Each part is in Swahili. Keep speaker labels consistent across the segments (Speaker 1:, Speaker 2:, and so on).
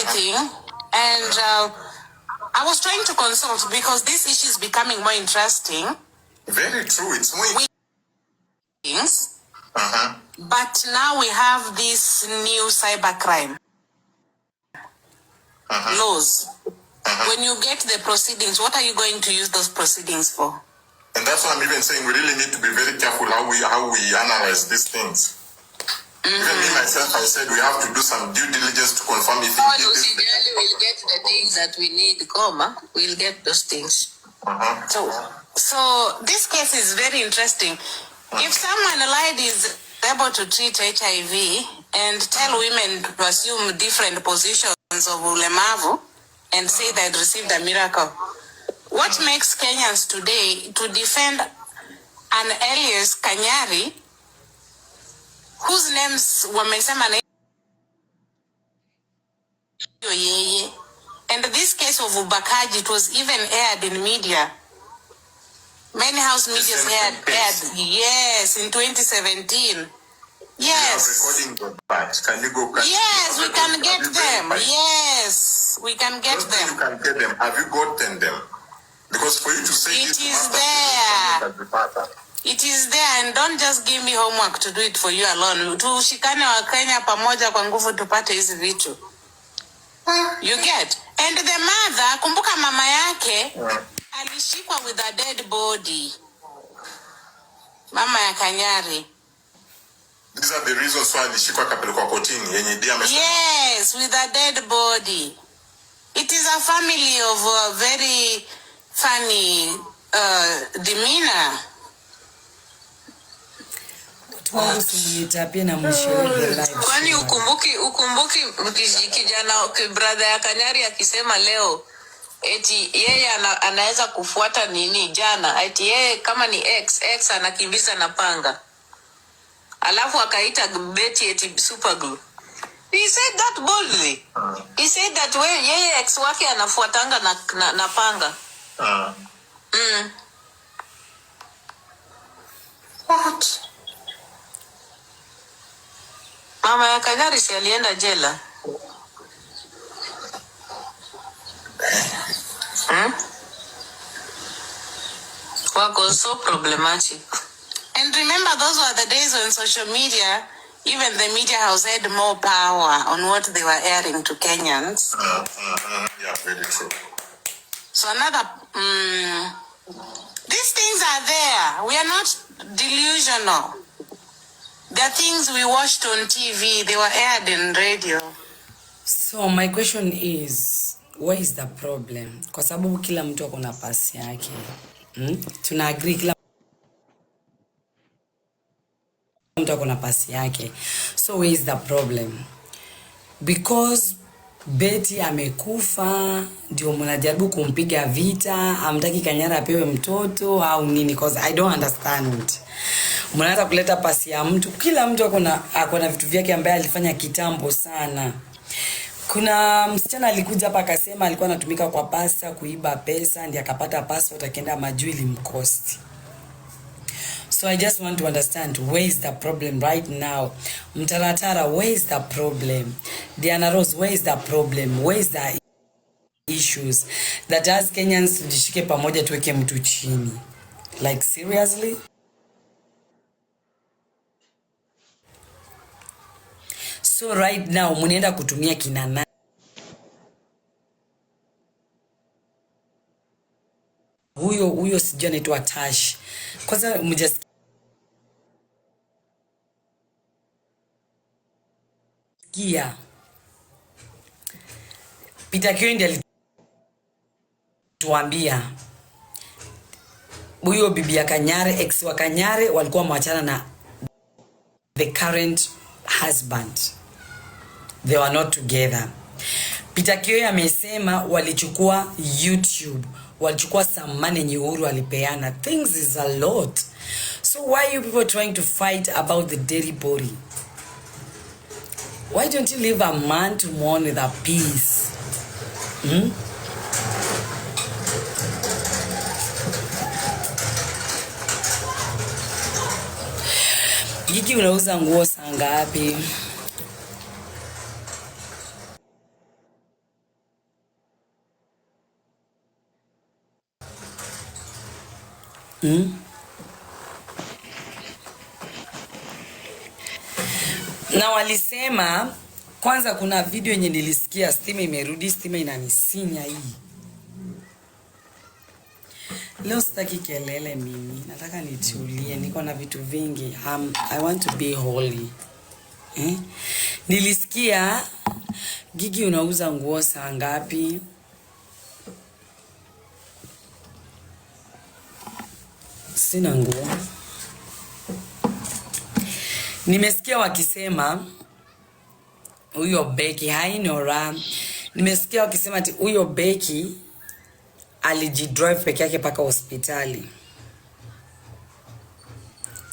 Speaker 1: everything, and I was trying to consult because this issue is becoming more interesting.
Speaker 2: Very true. It's more
Speaker 1: things. But now we have this new cybercrime laws. When you get the proceedings, what are you going to use those proceedings for?
Speaker 2: And that's why I'm even saying we really need to be very careful how we analyze these things. Even me myself, I said we have to do some due diligence to confirm if
Speaker 3: we'll get the things that we need, we'll get those things.
Speaker 1: So this case is very interesting. If someone allied is able to treat HIV and tell women to assume different positions of ulemavu and say they received a miracle, what makes Kenyans today to defend an Elias Kanyari whose names wamesema na yeye, and this case of Ubakaji, it was even aired in media. Many house medias aired, yes, in 2017. Yes.
Speaker 2: Can you go?
Speaker 1: Yes, we can get them. Yes, we can get them.
Speaker 2: You can get them. Have you gotten them? Because for you to say
Speaker 1: it is there. It is there, and don't just give me homework to do it for you alone. Tushikane wa Kenya pamoja kwa nguvu tupate hizi vitu. You get? And the mother, kumbuka mama yake alishikwa with a dead body. Mama ya Kanyari.
Speaker 2: These are the reasons why alishikwa kapelekwa kotini yenye dia amesema.
Speaker 1: Yes, with a dead body. It is a family of very funny demeanor.
Speaker 3: Kwani ukumbuki kijana brother ya Kanyari akisema leo eti yeye anaweza kufuata nini jana, eti yeye kama ni X anakimbiza na panga, alafu akaita Betty eti super glue. He said that boldly. He said that yeye X wake anafuatanga na panga.
Speaker 1: What?
Speaker 3: Mama ya Kanyari si alienda jela. Wako so problematic.
Speaker 1: And remember, those were the days when social media, even the media house, had more power on what they were airing to Kenyans.
Speaker 2: Yeah, very true.
Speaker 1: So another, these things are there. We are not delusional. The things we watched on TV, they were aired in radio.
Speaker 4: So my question is, where is the problem? Kwa sababu kila mtu ako na pasi yake. Tuna agree kila mtu ako na pasi yake. So where is the problem? Because Betty amekufa, ndio mnajaribu kumpiga vita, amtaki Kanyari apewe mtoto au nini? Because I don't understand. Mnaanza kuleta pasi ya mtu, kila mtu ako na vitu vyake ambaye alifanya kitambo sana. Kuna msichana alikuja hapa akasema alikuwa anatumika kwa pasta kuiba pesa, ndiye akapata passport akaenda majuu ilimcost. So I just want to understand, where is the problem right now? Mtaratara, where is the problem? Diana Rose, where is the problem? Where is the issues that as Kenyans tujishike pamoja tuweke mtu chini? Like seriously? So right now mnaenda kutumia kina nani? Huyo sijui anaitwa Tash. Kwanza mjasikia Peter Kioi alituambia huyo bibi ya Kanyari, ex wa Kanyari, walikuwa mwachana na the current husband. They were not together. Peter Kioi amesema walichukua YouTube, walichukua some money yenye Uhuru alipeana. Things is a lot. So why are you people trying to fight about the dirty body? Why don't you leave a man to mourn with a peace? Gigi, unauza nguo saa ngapi? Na walisema kwanza, kuna video yenye nilisikia, stima imerudi, stima inanisinya hii. Leo sitaki kelele mimi, nataka nitulie, niko na vitu vingi. I want to be holy. Nilisikia Gigi unauza nguo saa ngapi? Sina nguo. Nimesikia wakisema huyo Becky hainora. Nimesikia wakisema ati huyo Becky alijidrive peke yake paka hospitali.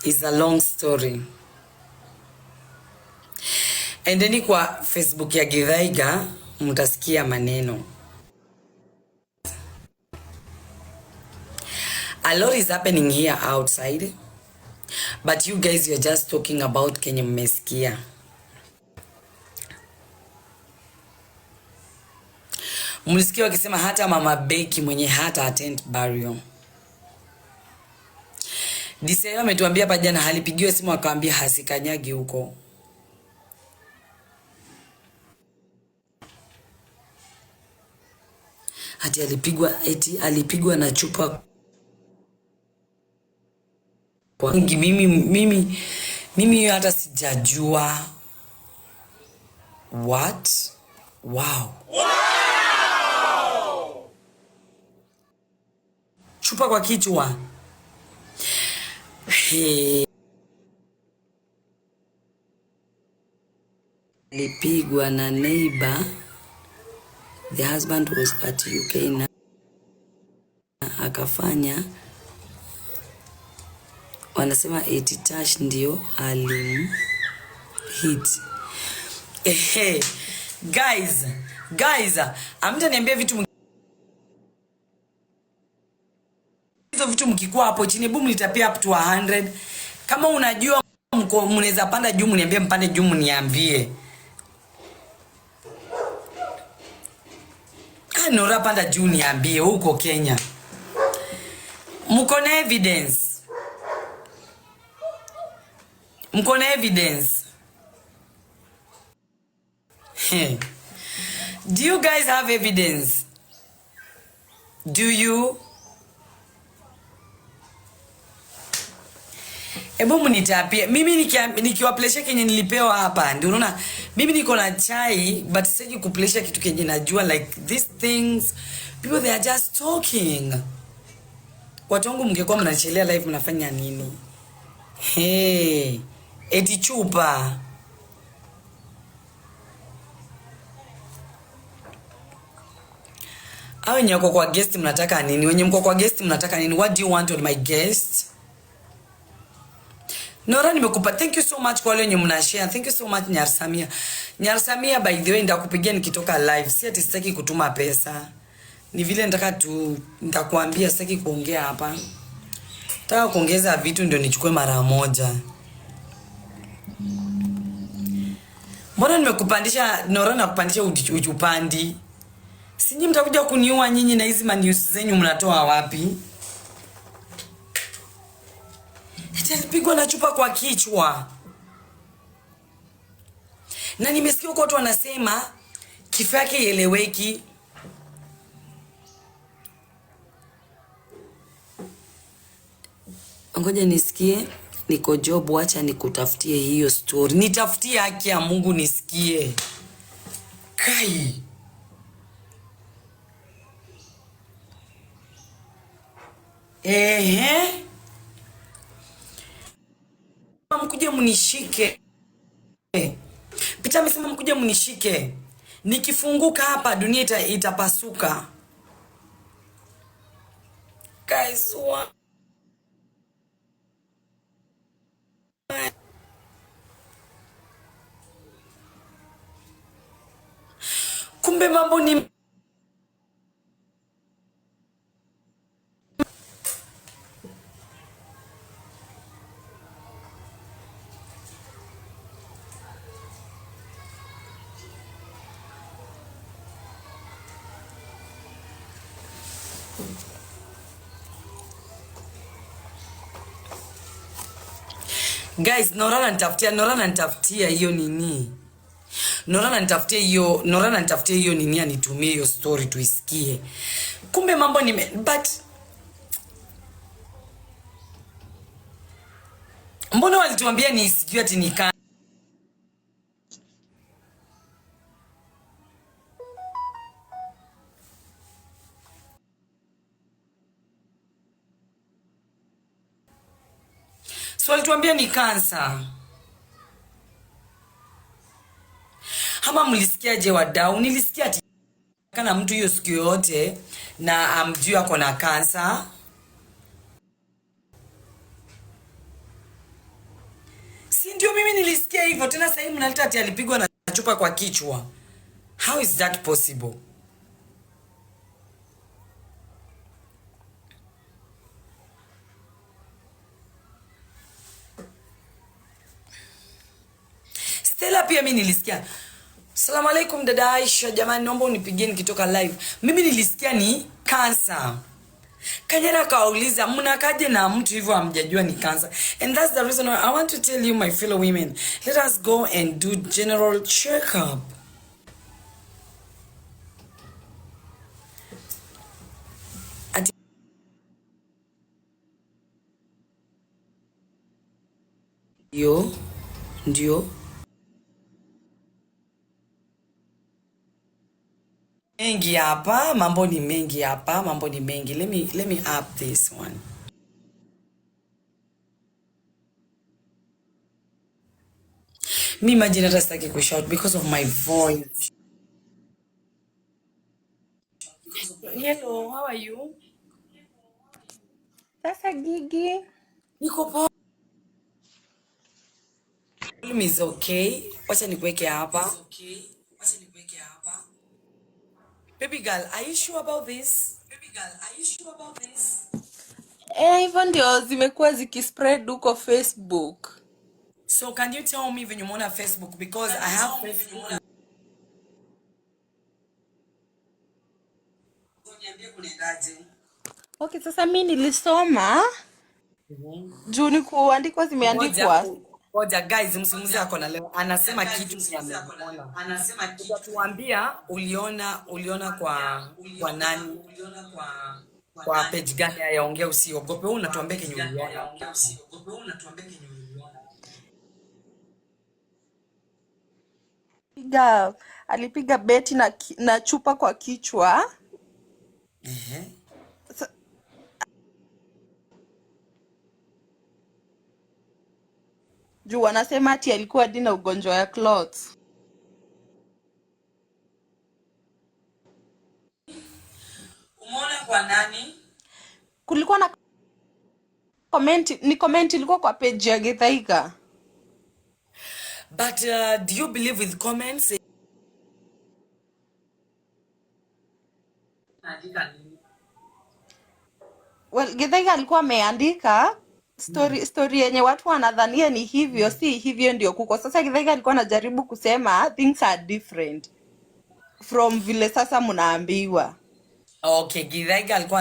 Speaker 4: It's a long story. Endeni kwa Facebook ya Githaiga mtasikia maneno. A lot is happening here outside, but you guys, you're just talking about Kenya mmesikia. Mlisikia wakisema hata mama Becky mwenye hata attend burial. Diseyo ametuambia hapa jana halipigiwa simu akaambia hasikanyagi huko. Hati alipigwa na chupa kwa mimi hata sijajua. What? Wow. Chupa kwa kichwa. Hey. Alipigwa na neighbor. The husband was at UK na akafanya, wanasema 80 touch ndio alim hit. Guys, amtaniambia vitu hizo vitu mkikuwa hapo chini, hebu mnitapia up to 100. Kama unajua mnaweza panda juu mniambie, mpande juu mniambie. Nora panda juu niambie huko Kenya. Mko na evidence? Mko na evidence? Do you guys have evidence? Do you? Ebu mnitapie. Mimi nikiwaplesha kenye nilipewa hapa. Ndio unaona mimi niko na chai, but siji kuplesha kitu kenye najua, like these things people they are just talking. Watu wangu mngekuwa mnachelea live mnafanya nini? Eti chupa. Au wenye mko kwa guest mnataka nini? Wenye mko kwa guest mnataka nini? What do you want on my guest? Nora nimekupa, thank you so much kwa wale wenye mnashare. Thank you so much Nyarsamia. Nyarsamia, by the way nitakupigia nikitoka live. Si ati sitaki kutuma pesa. Ni vile nitakuambia sitaki kuongea hapa. Nataka kuongeza vitu ndio nichukue mara moja. Mbona nimekupandisha Nora na kupandisha upandi? Si nyinyi mtakuja kuniua nyinyi na hizi news zenyu mnatoa wapi? Alipigwa na chupa kwa kichwa. Na nimesikia huko watu wanasema kifo yake ieleweki. Ngoja nisikie, niko job, acha nikutafutie hiyo story. Nitafutie, haki ya Mungu nisikie. Kai. Mkuje mnishike. Peter amesema mkuje mnishike. Nikifunguka hapa dunia itapasuka. Guys, kumbe mambo ni Guys, Nora nitafutia hiyo nini. Nora nitafutia hiyo nini anitumie hiyo story tuisikie. Kumbe mambo ni but mbona walituambia ni sijui ati ni so walituambia ni kansa. Hama mlisikiaje wadau? Nilisikia ati kana mtu hiyo siku yote na amjui ako na kansa. Si ndio mimi nilisikia hivyo, tena sasa hivi mnaleta ati alipigwa na chupa kwa kichwa. How is that possible? Stella pia mimi nilisikia. Assalamu alaikum dada Aisha, jamani naomba unipigie nikitoka live. Mimi nilisikia ni cancer. Kanyara kauliza mnakaje na mtu hivyo hamjajua ni cancer. And that's the reason why I want to tell you my fellow women, let us go and do general checkup. Ndio mengi hapa, mambo ni mengi hapa, mambo ni mengi. Let me up this one. Me imagine hata sitaki kushout because of my voice. Hello, how are you?
Speaker 3: Sasa Gigi.
Speaker 4: Niko poa. Volume is okay. Wacha nikuweke hapa. Baby girl, are you sure about this?
Speaker 3: Hivyo ndio zimekuwa zikispread huko Facebook.
Speaker 4: So can you tell me when you on Facebook, because I have Facebook.
Speaker 3: Okay, sasa mimi nilisoma juu ni kuandikwa zimeandikwa.
Speaker 4: Ngoja guys, msimuzi ako na leo anasema kitu ni ameona. Anasema kitu tuambia uliona kwa nani? Kwa page gani yaongea, usiogope. Wewe unatuambia kenye uliona.
Speaker 3: Alipiga beti na chupa kwa kichwa. Juu anasema ati alikuwa dina ugonjwa ya clots.
Speaker 4: Umeona kwa nani?
Speaker 3: Kulikuwa na comment ilikuwa kwa page ya Githaiga.
Speaker 4: But do you believe with comments?
Speaker 3: Well, Githaiga alikuwa ameandika story yenye watu wanadhania ni hivyo, si hivyo ndio kuko. Sasa Githaiga alikuwa anajaribu kusema things are different from vile sasa mnaambiwa.
Speaker 4: Okay, Githaiga alikuwa